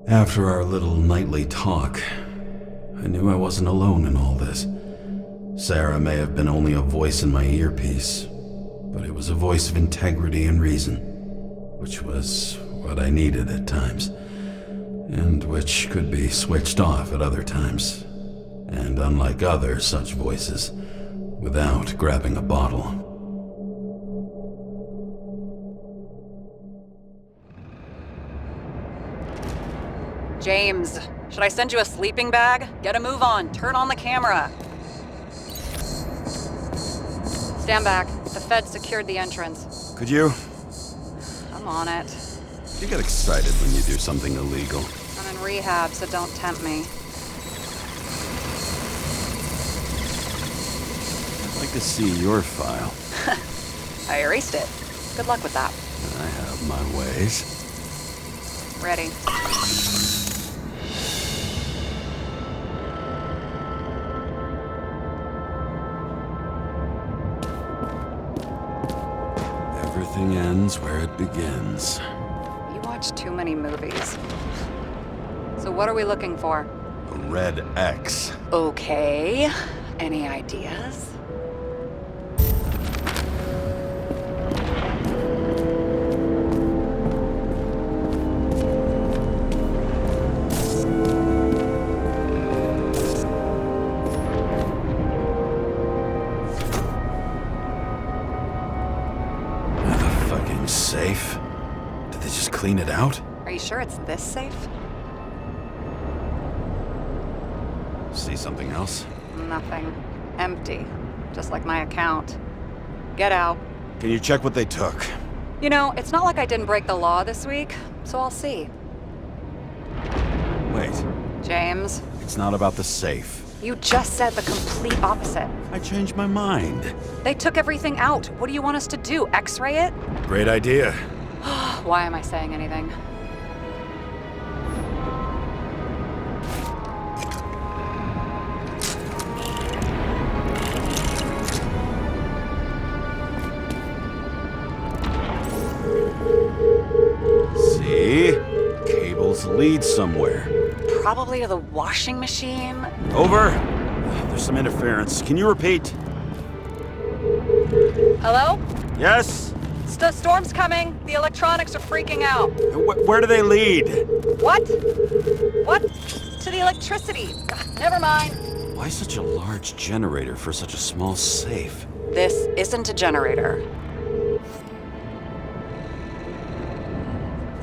After our little nightly talk, I knew I wasn't alone in all this. Sarah may have been only a voice in my earpiece, but it was a voice of integrity and reason, which was what I needed at times, and which could be switched off at other times, and unlike other such voices, without grabbing a bottle. James, should I send you a sleeping bag? Get a move on. Turn on the camera. Stand back. The Fed secured the entrance. Could you? I'm on it. You get excited when you do something illegal. I'm in rehab, so don't tempt me. I'd like to see your file. I erased it. Good luck with that. I have my ways. Ready. Everything ends where it begins. You watch too many movies. So what are we looking for? A red X. Okay. Any ideas? Safe? Did they just clean it out? Are you sure it's this safe? See something else? Nothing. Empty. Just like my account. Get out. Can you check what they took? You know, it's not like I didn't break the law this week, so I'll see. Wait. James? It's not about the safe. You just said the complete opposite. I changed my mind. They took everything out. What do you want us to do? X-ray it? Great idea. Why am I saying anything? See? Cables lead somewhere. Probably to the washing machine. Over. There's some interference. Can you repeat? Hello? Yes? The storm's coming. The electronics are freaking out. Where do they lead? What? What? To the electricity. Never mind. Why such a large generator for such a small safe? This isn't a generator.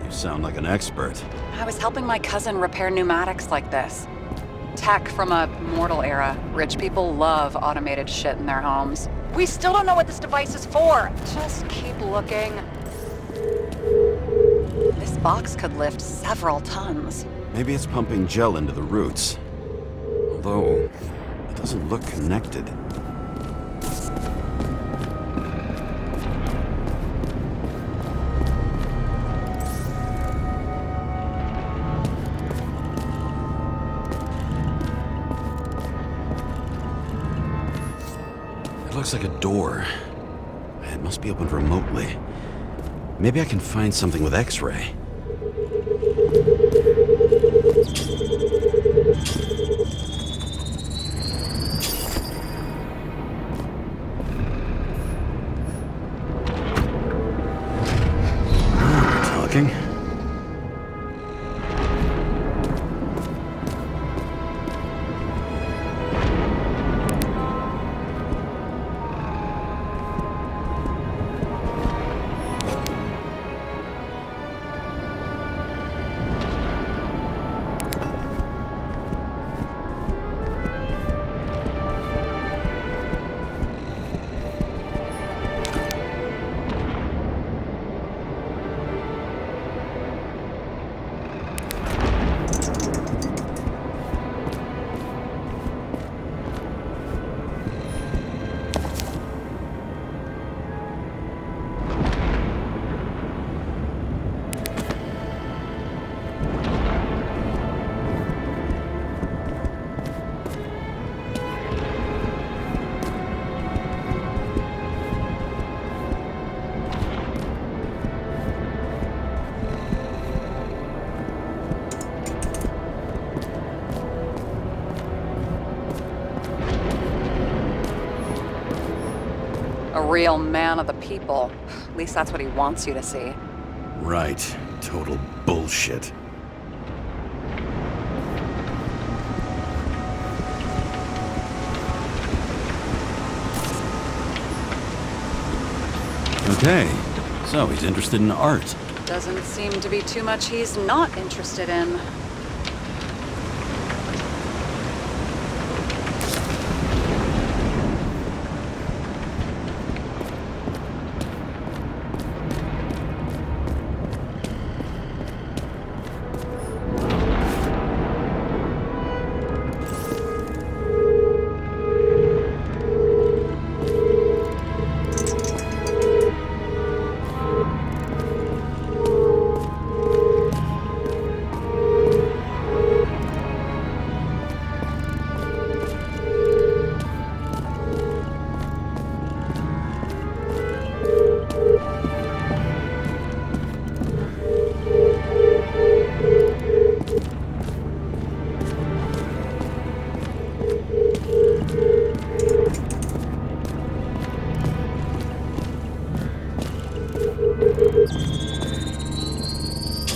You sound like an expert. I was helping my cousin repair pneumatics like this. Tech from a mortal era. Rich people love automated shit in their homes. We still don't know what this device is for. Just keep looking. This box could lift several tons. Maybe it's pumping gel into the roots. Although, it doesn't look connected. Looks like a door. It must be opened remotely. Maybe I can find something with X-ray. Talking. real man of the people. At least that's what he wants you to see. Right. Total bullshit. Okay, so he's interested in art. Doesn't seem to be too much he's not interested in.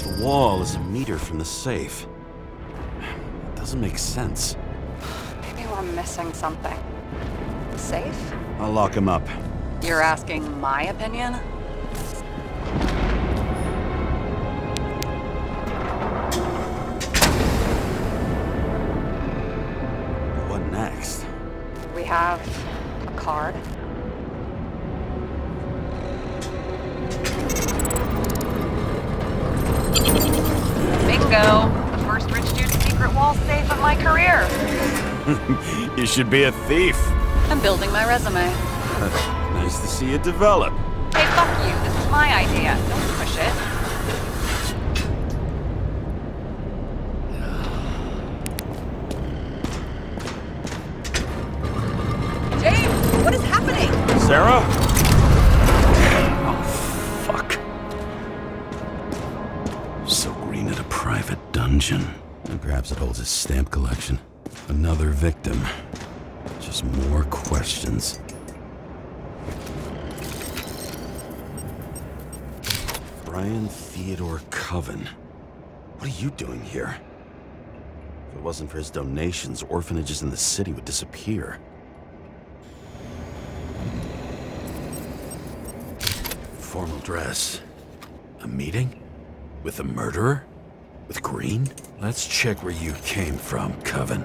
The wall is a meter from the safe. It doesn't make sense. Maybe we're missing something. Safe? I'll lock him up. You're asking my opinion? What next? We have a card. Bingo! The first rich dude's secret wall safe of my career. You should be a thief. I'm building my resume. Nice to see it develop. Hey, fuck you. This is my idea. Don't push it. James, what is happening? Sarah? Oh, fuck. So Green at a private dungeon. And perhaps it holds his stamp collection. Another victim. Just more questions. Brian Theodore Coven. What are you doing here? If it wasn't for his donations, orphanages in the city would disappear. Formal dress. A meeting? With a murderer? With Green? Let's check where you came from, Coven.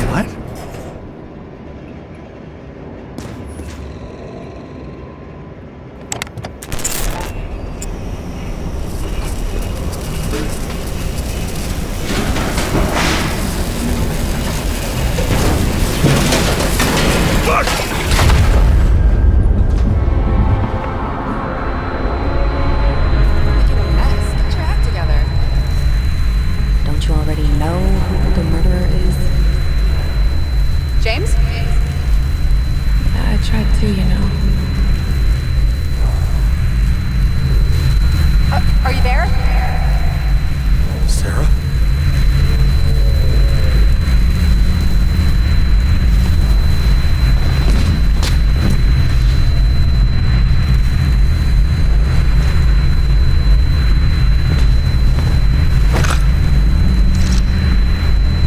What? Making a mess. Get your act together. Don't you already know who the murderer is? James? I tried to, you know. Are you there? Sarah?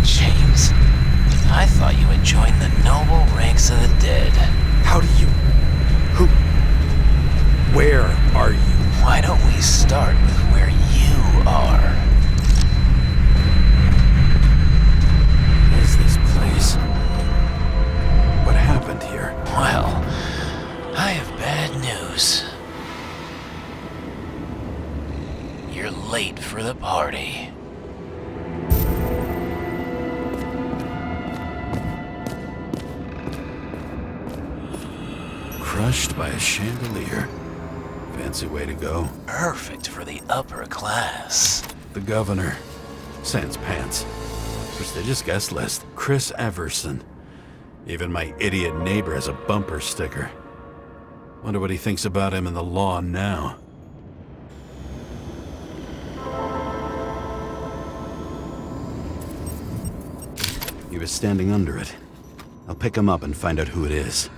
James, I thought you had joined the noble ranks of the dead. How do you... Who... Where are you? Why don't we start with where you are? What is this place? What happened here? Well, I have bad news. You're late for the party. Crushed by a chandelier. Fancy way to go. Perfect for the upper class. The governor. Sans pants. Prestigious guest list. Chris Everson. Even my idiot neighbor has a bumper sticker. Wonder what he thinks about him and the law now. He was standing under it. I'll pick him up and find out who it is.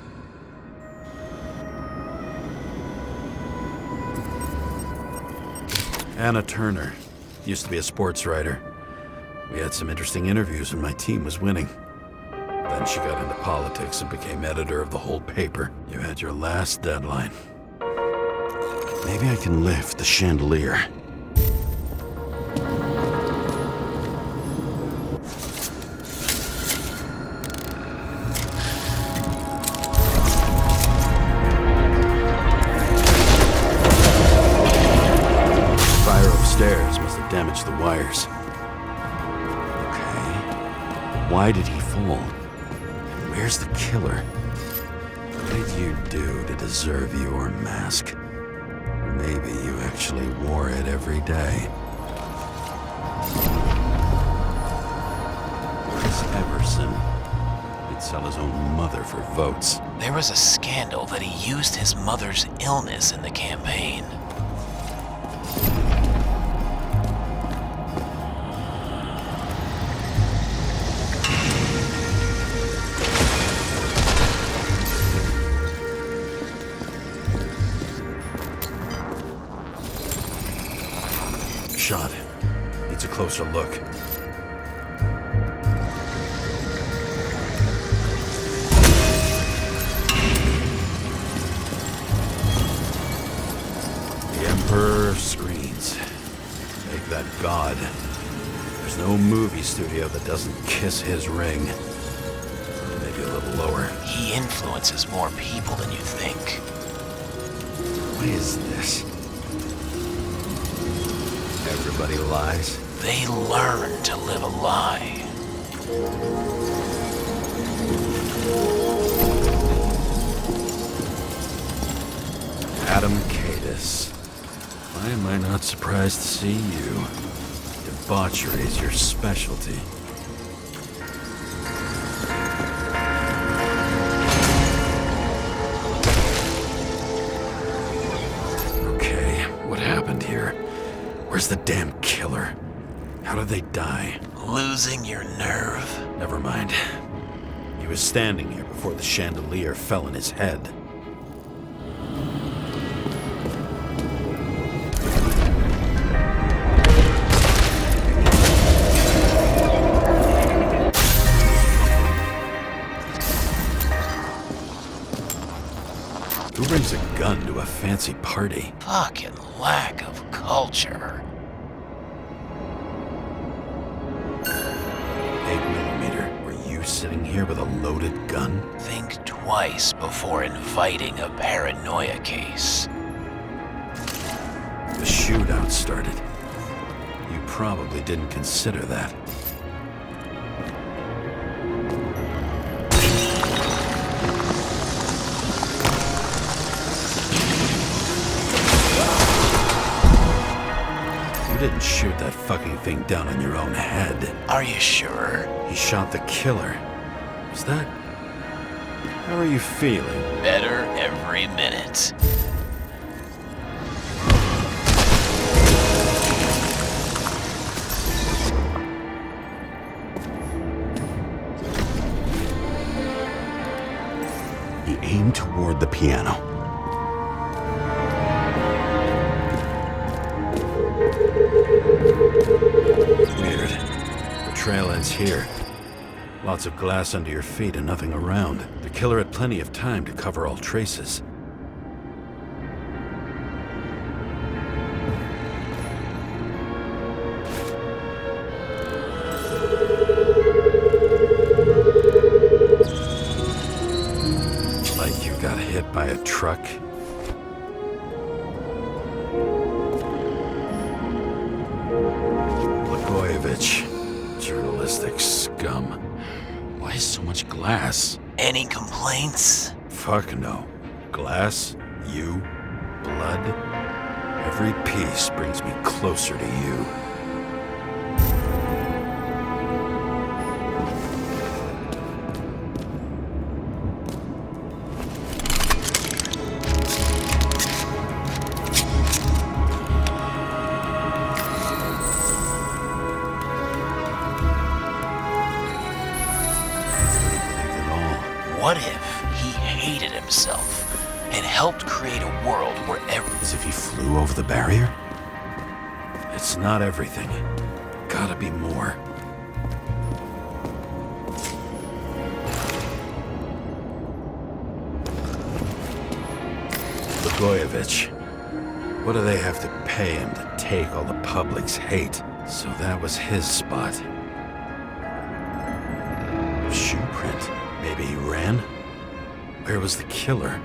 Anna Turner. Used to be a sports writer. We had some interesting interviews when my team was winning. Then she got into politics and became editor of the whole paper. You had your last deadline. Maybe I can lift the chandelier. Fire upstairs must have damaged the wires. Okay. Why did he fall? And where's the killer? What did you do to deserve your mask? Maybe you actually wore it every day. Chris Everson. He'd sell his own mother for votes. There was a scandal that he used his mother's illness in the campaign. Shot. Needs a closer look. The Emperor screens. Make that god. There's no movie studio that doesn't kiss his ring. Maybe a little lower. He influences more people than you think. What is this? Everybody lies. They learn to live a lie. Adam Cadis. Why am I not surprised to see you? Debauchery is your specialty. Okay, what happened here? Where's the damn killer? How did they die? Losing your nerve. Never mind. He was standing here before the chandelier fell in his head. Who brings a gun to a fancy party? Fucking lack of culture. 8mm. Were you sitting here with a loaded gun? Think twice before inviting a paranoia case. The shootout started. You probably didn't consider that. You didn't shoot that fucking thing down on your own head. Are you sure? He shot the killer. Was that... How are you feeling? Better every minute. He aimed toward the piano. Weird. The trail ends here. Lots of glass under your feet and nothing around. The killer had plenty of time to cover all traces. Like you got hit by a truck. Blagojevich. Journalistic scum. Why so much glass? Any complaints? Fuck no. Glass, you, blood. Every piece brings me closer to you. He flew over the barrier? It's not everything. Gotta be more. Blagojevich. What do they have to pay him to take all the public's hate? So that was his spot. Shoe print. Maybe he ran? Where was the killer?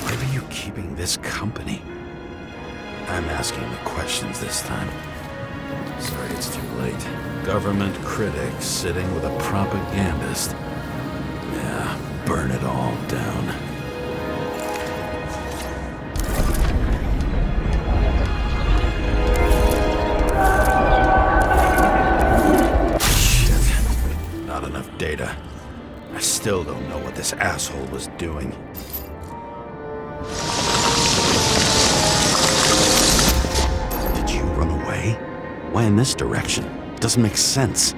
Why are you keeping this company? I'm asking the questions this time. Sorry it's too late. Government critic sitting with a propagandist. Yeah, burn it all down. Shit. Not enough data. I still don't know what this asshole was doing. Did you run away? Why in this direction? Doesn't make sense.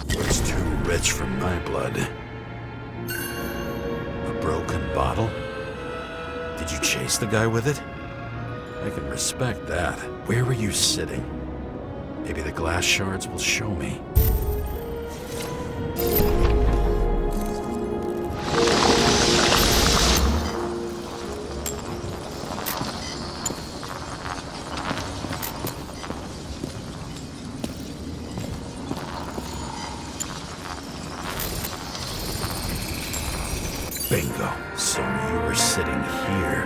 It's too rich for my blood. A broken bottle? Did you chase the guy with it? I can respect that. Where were you sitting? Maybe the glass shards will show me. Bingo. So you were sitting here.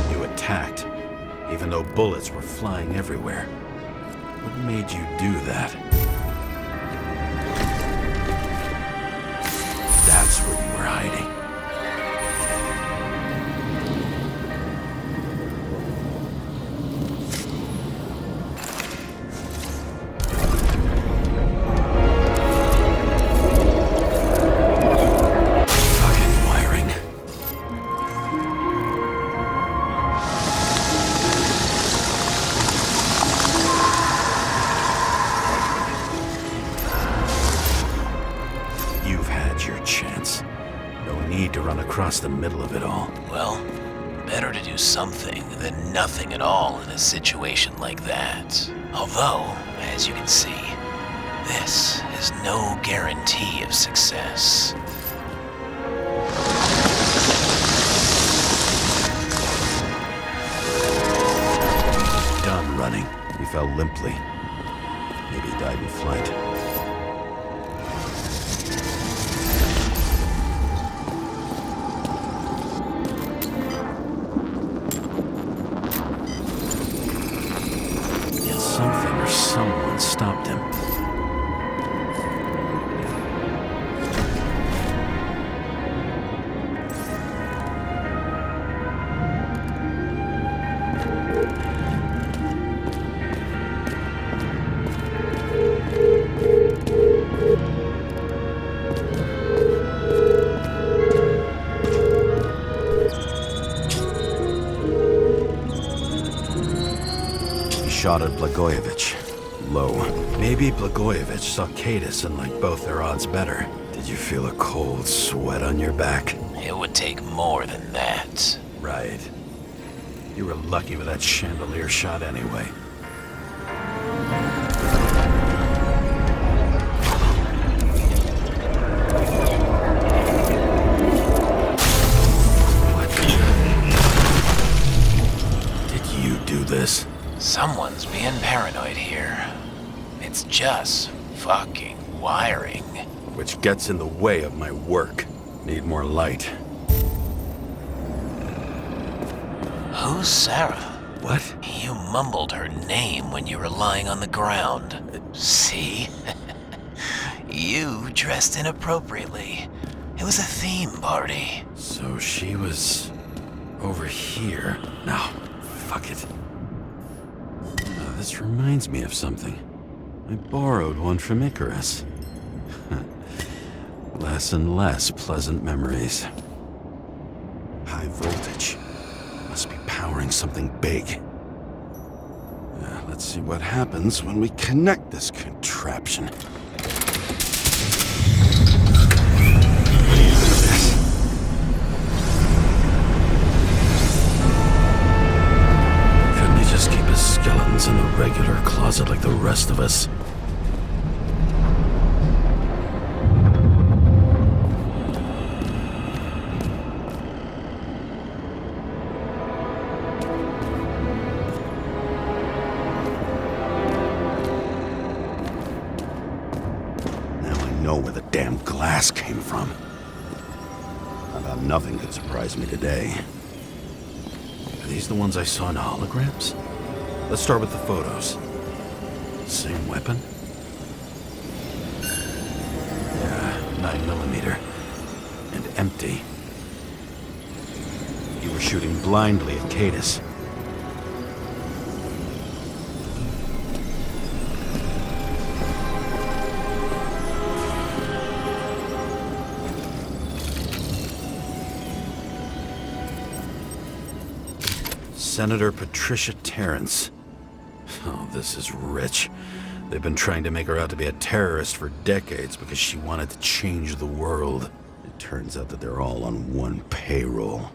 You attacked, even though bullets were flying everywhere. What made you do that? That's where you were hiding. Across the middle of it all. Well, better to do something than nothing at all in a situation like that. Although, as you can see, this is no guarantee of success. Done running. He fell limply. Maybe he died in flight. Someone stopped him. He shot at Blagojevich. Low. Maybe Blagojevich saw Cadis and liked both their odds better. Did you feel a cold sweat on your back? It would take more than that. Right. You were lucky with that chandelier shot anyway. What? Did you do this? Someone's being paranoid here. It's just fucking wiring. Which gets in the way of my work. Need more light. Who's Sarah? What? You mumbled her name when you were lying on the ground. See? You dressed inappropriately. It was a theme party. So she was over here. No, fuck it. This reminds me of something. I borrowed one from Icarus. Less and less pleasant memories. High voltage. Must be powering something big. Let's see what happens when we connect this contraption. Couldn't he just keep his skeletons in the regular closet like the rest of us? Where the damn glass came from. About nothing could surprise me today. Are these the ones I saw in holograms? Let's start with the photos. Same weapon? Yeah, 9mm. And empty. You were shooting blindly at Cadus. Senator Patricia Terrence. Oh, this is rich. They've been trying to make her out to be a terrorist for decades because she wanted to change the world. It turns out that they're all on one payroll.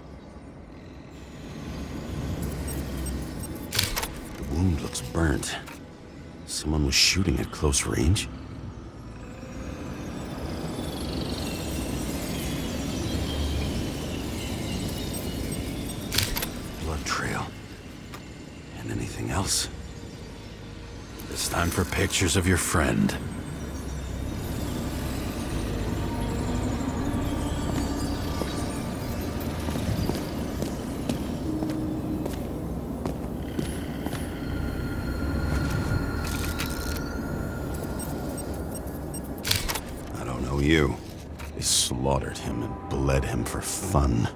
The wound looks burnt. Someone was shooting at close range? Blood trail. And anything else? It's time for pictures of your friend. I don't know you. They slaughtered him and bled him for fun.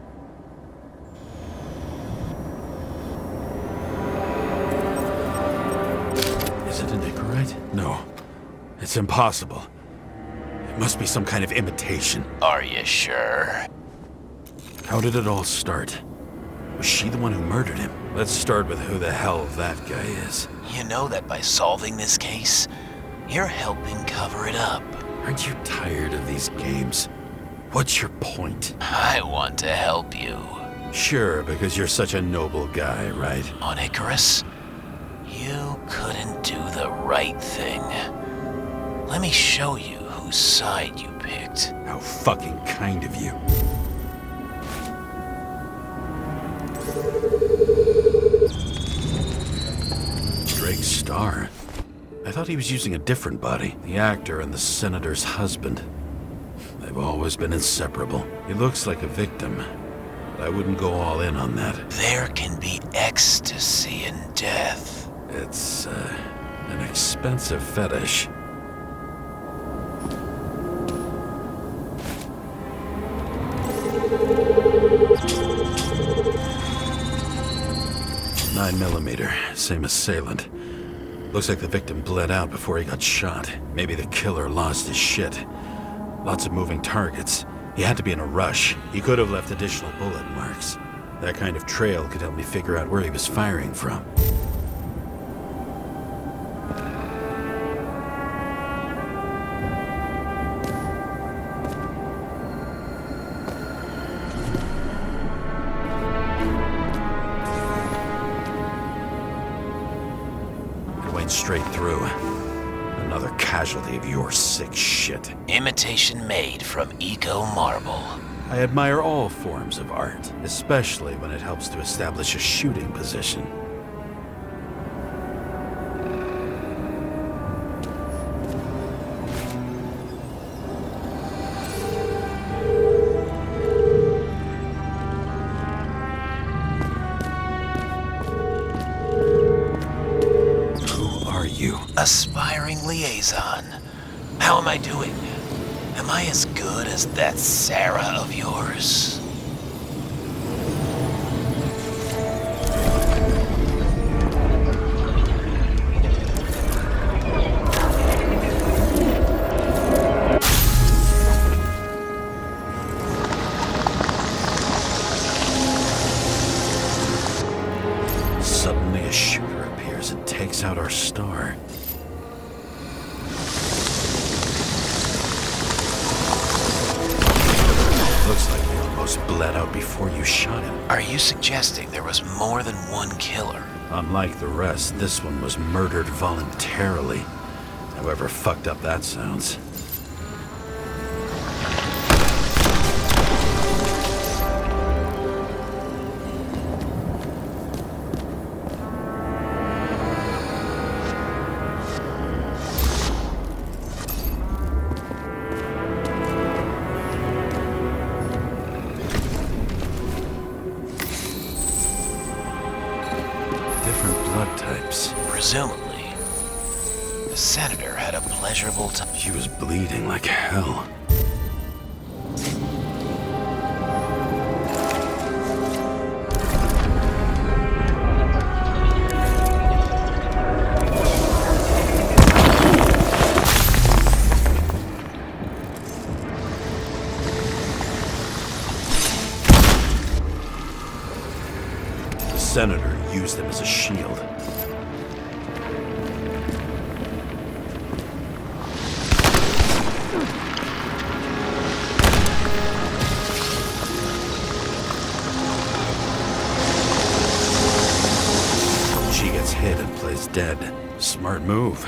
Is it an Icarite? No. It's impossible. It must be some kind of imitation. Are you sure? How did it all start? Was she the one who murdered him? Let's start with who the hell that guy is. You know that by solving this case, you're helping cover it up. Aren't you tired of these games? What's your point? I want to help you. Sure, because you're such a noble guy, right? On Icarus, you couldn't do the right thing. Let me show you whose side you picked. How fucking kind of you. Drake Starr. I thought he was using a different body. The actor and the senator's husband. They've always been inseparable. He looks like a victim, but I wouldn't go all in on that. There can be ecstasy in death. It's, an expensive fetish. .9mm, same assailant. Looks like the victim bled out before he got shot. Maybe the killer lost his shit. Lots of moving targets. He had to be in a rush. He could have left additional bullet marks. That kind of trail could help me figure out where he was firing from. Straight through. Another casualty of your sick shit. Imitation made from Eco Marble. I admire all forms of art, especially when it helps to establish a shooting position. Aspiring liaison. How am I doing? Am I as good as that Sarah of yours? out our star. Looks like he almost bled out before you shot him. Are you suggesting there was more than one killer? Unlike the rest, this one was murdered voluntarily. However fucked up that sounds. Presumably, the senator had a pleasurable time. She was bleeding like hell. The senator used him as a shield. Hit and plays dead. Smart move.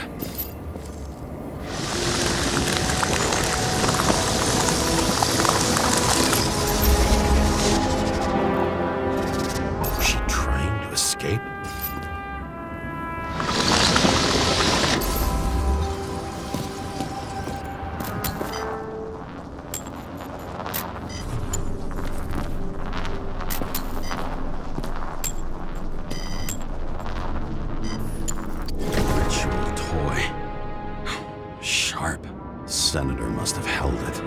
Was she trying to escape? Senator must have held it.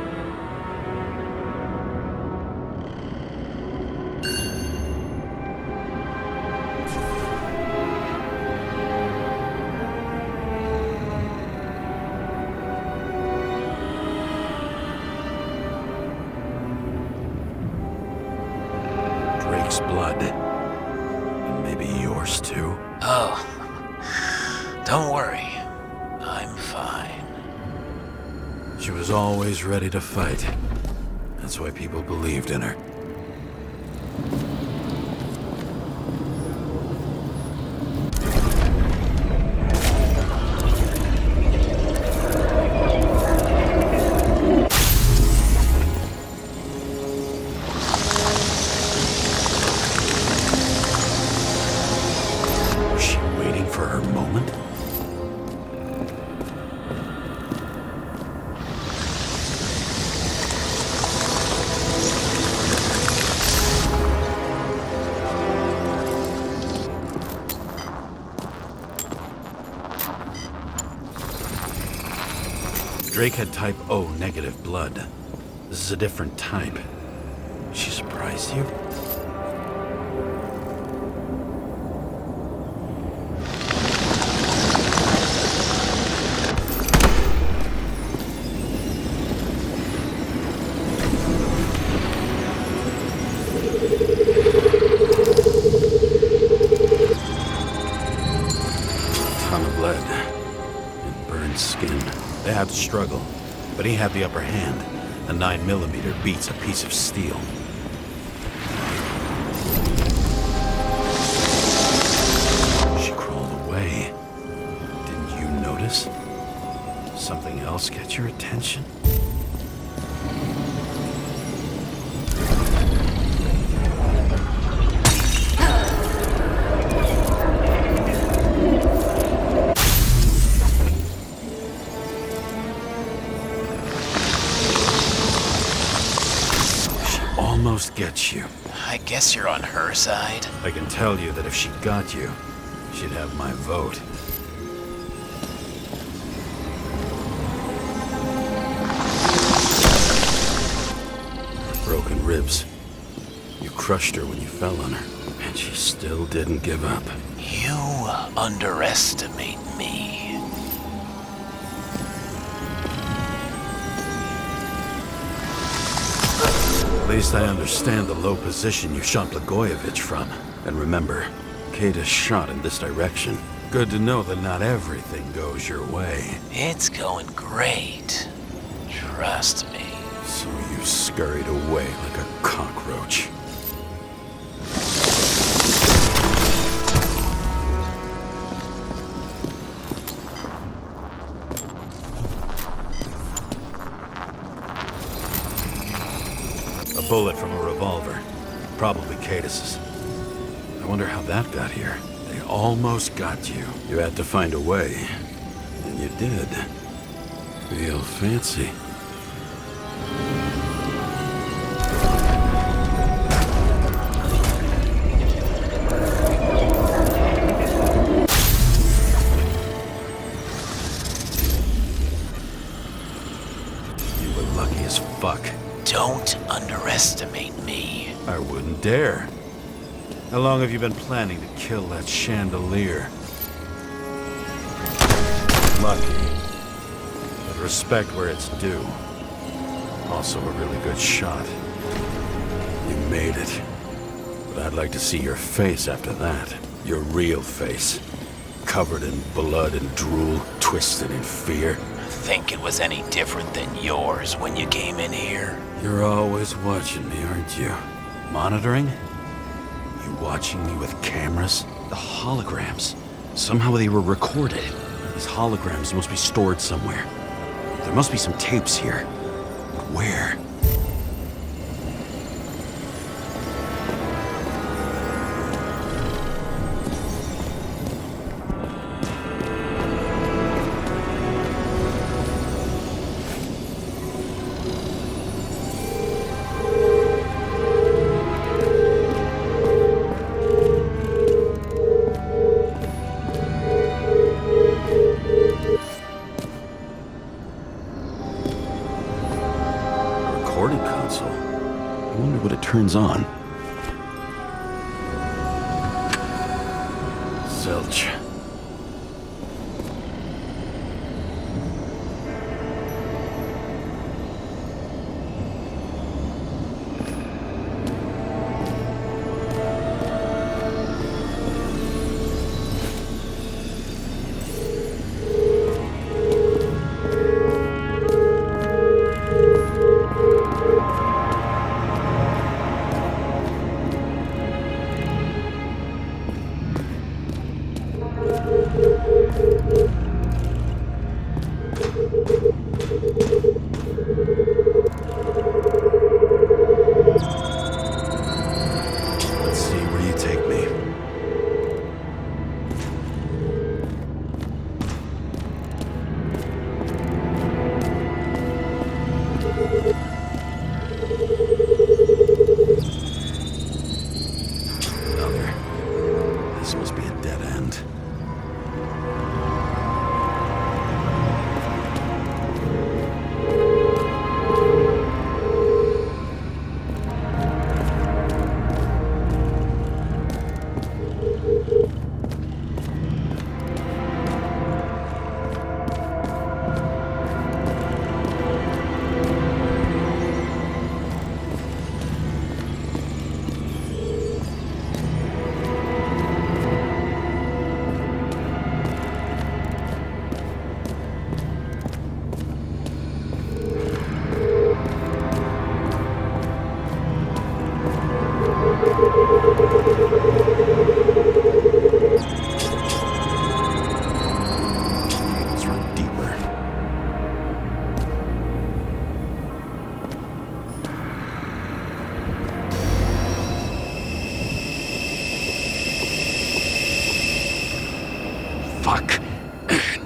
Drake's blood. And maybe yours too. Oh, don't worry. I'm fine. She was always ready to fight. That's why people believed in her. Was she waiting for her moment? Drake had type O negative blood. This is a different type. She surprised you? Ton of lead and burned skin. They had to struggle, but he had the upper hand. A 9mm beats a piece of steel. She crawled away. Didn't you notice? Something else get your attention? Almost gets you. I guess you're on her side. I can tell you that if she got you, she'd have my vote. Broken ribs. You crushed her when you fell on her, and she still didn't give up. You underestimate me. At least I understand the low position you shot Blagojevich from. And remember, Kate is shot in this direction. Good to know that not everything goes your way. It's going great. Trust me. So you scurried away like a cockroach. A bullet from a revolver. Probably Cadis's. I wonder how that got here. They almost got you. You had to find a way. And you did. Real fancy. You were lucky as fuck. Don't underestimate me. I wouldn't dare. How long have you been planning to kill that chandelier? Lucky. But respect where it's due. Also a really good shot. You made it. But I'd like to see your face after that. Your real face. Covered in blood and drool, twisted in fear. Think it was any different than yours when you came in here? You're always watching me, aren't you? Monitoring? You watching me with cameras? The holograms. Somehow they were recorded. These holograms must be stored somewhere. There must be some tapes here. But where? Recording console. I wonder what it turns on. Zilch. Let's see where you take me. Another. This must be a dead end. Let's run deeper. Fuck.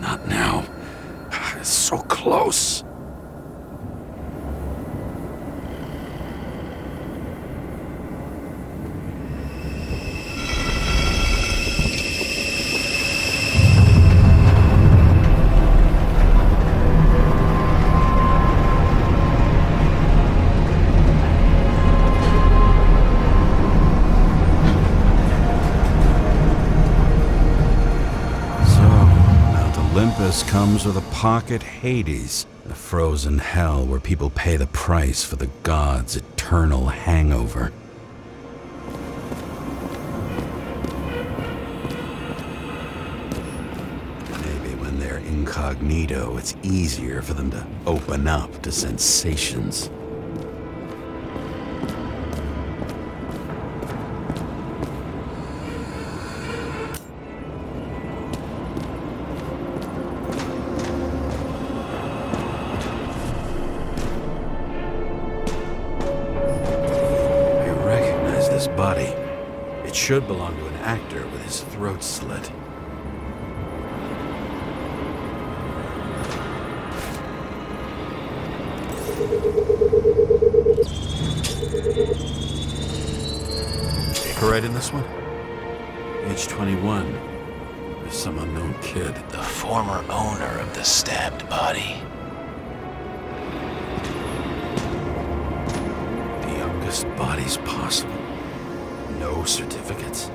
Not now. It's so close. Olympus comes with a pocket Hades, a frozen hell where people pay the price for the gods' eternal hangover. they're incognito, it's easier for them to open up to sensations. I recognize this body. It should belong to an actor with his throat slit. Right in this one? Age 21. There's some unknown kid. The former owner of the stabbed body. The youngest bodies possible. No certificates.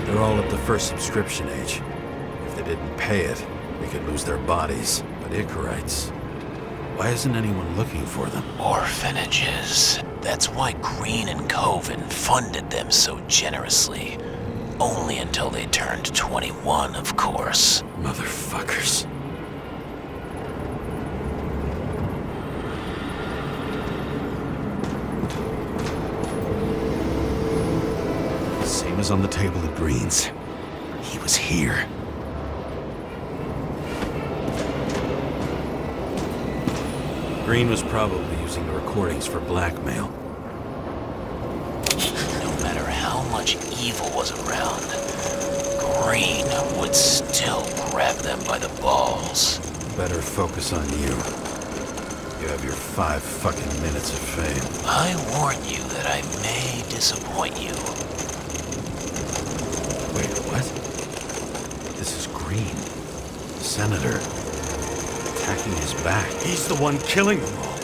They're all at the first subscription age. If they didn't pay it, they could lose their bodies. But Icarites, why isn't anyone looking for them? Orphanages. That's why Green and Coven funded them so generously. Only until they turned 21, of course. Motherfuckers. Same as on the table at Green's. He was here. Green was probably using the recordings for blackmail. No matter how much evil was around, Green would still grab them by the balls. Better focus on you. You have your 5 fucking minutes of fame. I warn you that I may disappoint you. Wait, what? This is Green. Senator. Attacking his back. He's the one killing them all.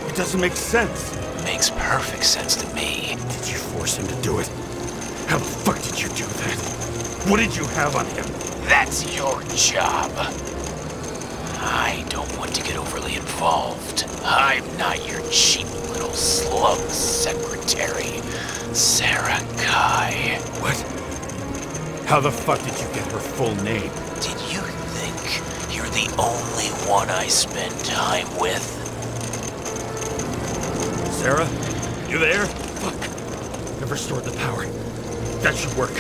It doesn't make sense. Makes perfect sense to me. Did you force him to do it? How the fuck did you do that? What did you have on him? That's your job. I don't want to get overly involved. I'm not your cheap little slug secretary, Sarah Kai. What? How the fuck did you get her full name? Did you think you're the only one I spend time with? Sarah? You there? Fuck. I've restored the power. That should work.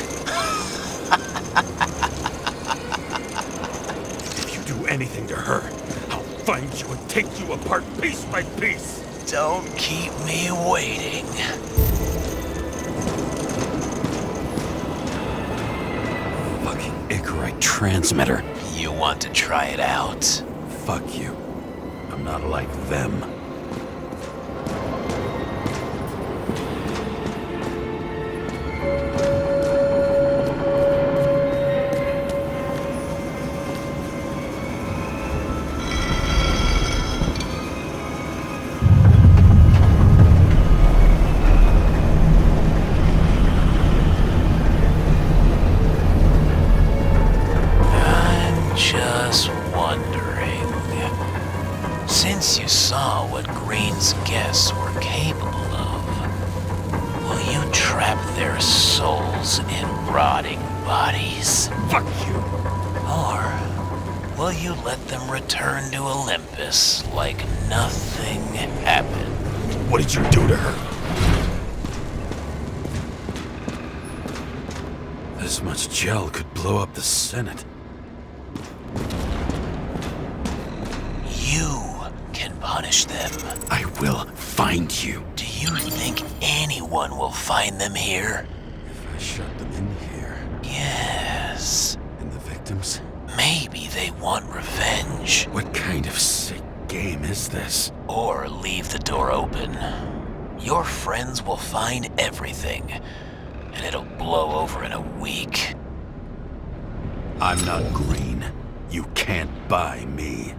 If you do anything to her, I'll find you and take you apart piece by piece. Don't keep me waiting. Fucking Icarite transmitter. You want to try it out? Fuck you. I'm not like them. Just wondering, since you saw what Green's guests were capable of, will you trap their souls in rotting bodies? Fuck you! Or will you let them return to Olympus like nothing happened? What did you do to her? This much gel could blow up the Senate. You can punish them. I will find you. Do you think anyone will find them here? If I shut them in here, Yes. and the victims? Maybe they want revenge. What kind of sick game is this? Or leave the door open. Your friends will find everything, and it'll blow over in a week. I'm not Green. You can't buy me.